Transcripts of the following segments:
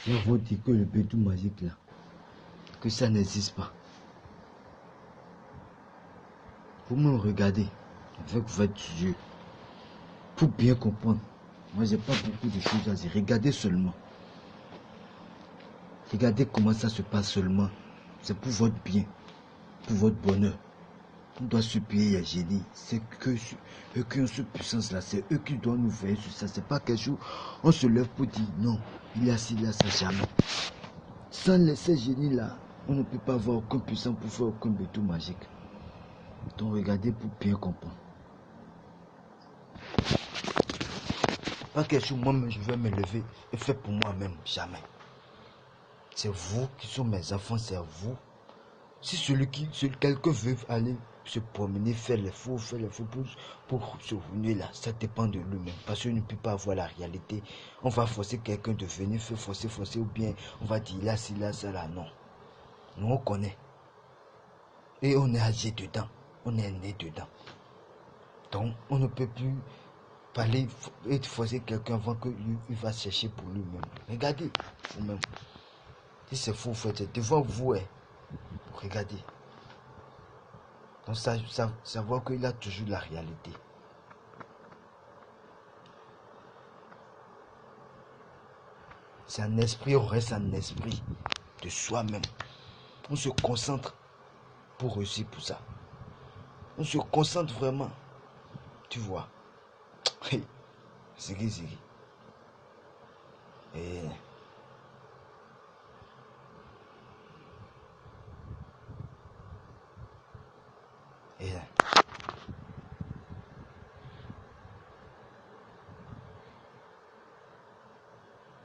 Il faut dire que le bétou magique là, que ça n'existe pas. Vous me regardez avec votre yeux pour bien comprendre. Moi, j'ai pas beaucoup de choses à dire. Regardez seulement. Regardez comment ça se passe seulement. C'est pour votre bien, pour votre bonheur. On doit supplier les génies. C'est que eux qui ont cette puissance-là. C'est eux qui doivent nous veiller sur ça. C'est pas quelque chose. On se lève pour dire non. Il y a ci, là, ça, jamais. Sans ces génies-là, on ne peut pas avoir aucune puissance pour faire aucun béton magique. Donc regardez pour bien comprendre. Pas quelque chose, moi-même, je vais me lever et faire pour moi-même. Jamais. C'est vous qui sont mes enfants, c'est vous. Si quelqu'un veut aller se promener, faire les faux pour se revenir là, ça dépend de lui-même. Parce qu'il ne peut pas avoir la réalité. On va forcer quelqu'un de venir faire forcer, ou bien on va dire là, si là, ça là, non. Nous, on connaît. Et on est âgé dedans. On est né dedans. Donc, on ne peut plus parler et forcer quelqu'un avant qu'il va chercher pour lui-même. Regardez, vous-même. Si c'est faux, c'est devant vous. Regardez. Donc, savoir qu'il a toujours la réalité. C'est un esprit, on reste un esprit de soi-même. On se concentre pour réussir pour ça. On se concentre vraiment. Tu vois. C'est qui.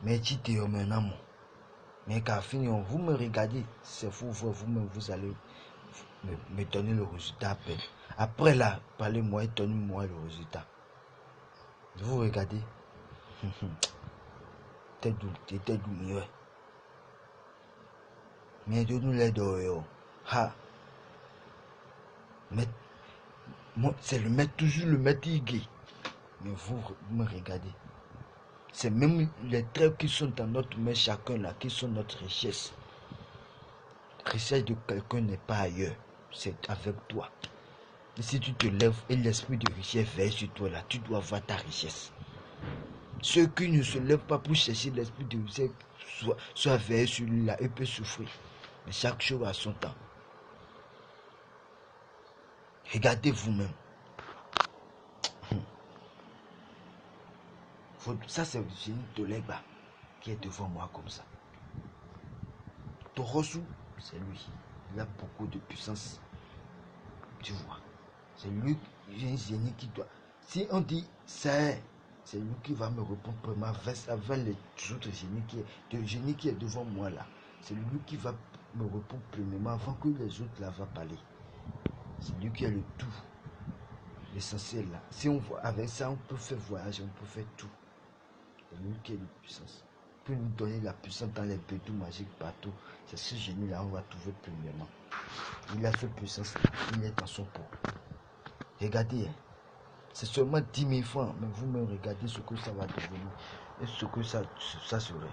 Mais dites maintenant, mais qu'à finir, vous me regardez, c'est fou, vous-même, vous allez me donner le résultat après. Après là, parlez-moi et donnez-moi le résultat. Vous regardez. T'es doux, ouais. Mais de nous les deux, ha. Mais, c'est le maître, toujours le maître Iggy. Mais vous me regardez. C'est même les traits qui sont dans notre main, chacun là, qui sont notre richesse. La richesse de quelqu'un n'est pas ailleurs, c'est avec toi. Et si tu te lèves et l'esprit de richesse veille sur toi là, tu dois voir ta richesse. Ceux qui ne se lèvent pas pour chercher l'esprit de richesse, soit veillé sur lui là, et peut souffrir. Mais chaque chose a son temps. Regardez vous-même. Ça, c'est le génie de l'Egba qui est devant moi comme ça. Torosu, c'est lui. Il a beaucoup de puissance. Tu vois. C'est lui, j'ai un génie qui doit. Si on dit c'est lui qui va me répondre vraiment avec les autres génies qui est devant moi là. C'est lui qui va me répondre premièrement avant que les autres là vont parler. C'est lui qui a le tout. L'essentiel là. Si on voit avec ça, on peut faire voyager, on peut faire tout. C'est lui qui a la puissance. Pour nous donner la puissance dans les bédous magiques partout. C'est ce génie là, on va trouver premièrement. Il a cette puissance là, il est dans son pot. Regardez, c'est seulement 10 000 francs, mais vous me regardez ce que ça va devenir et ce que ça serait.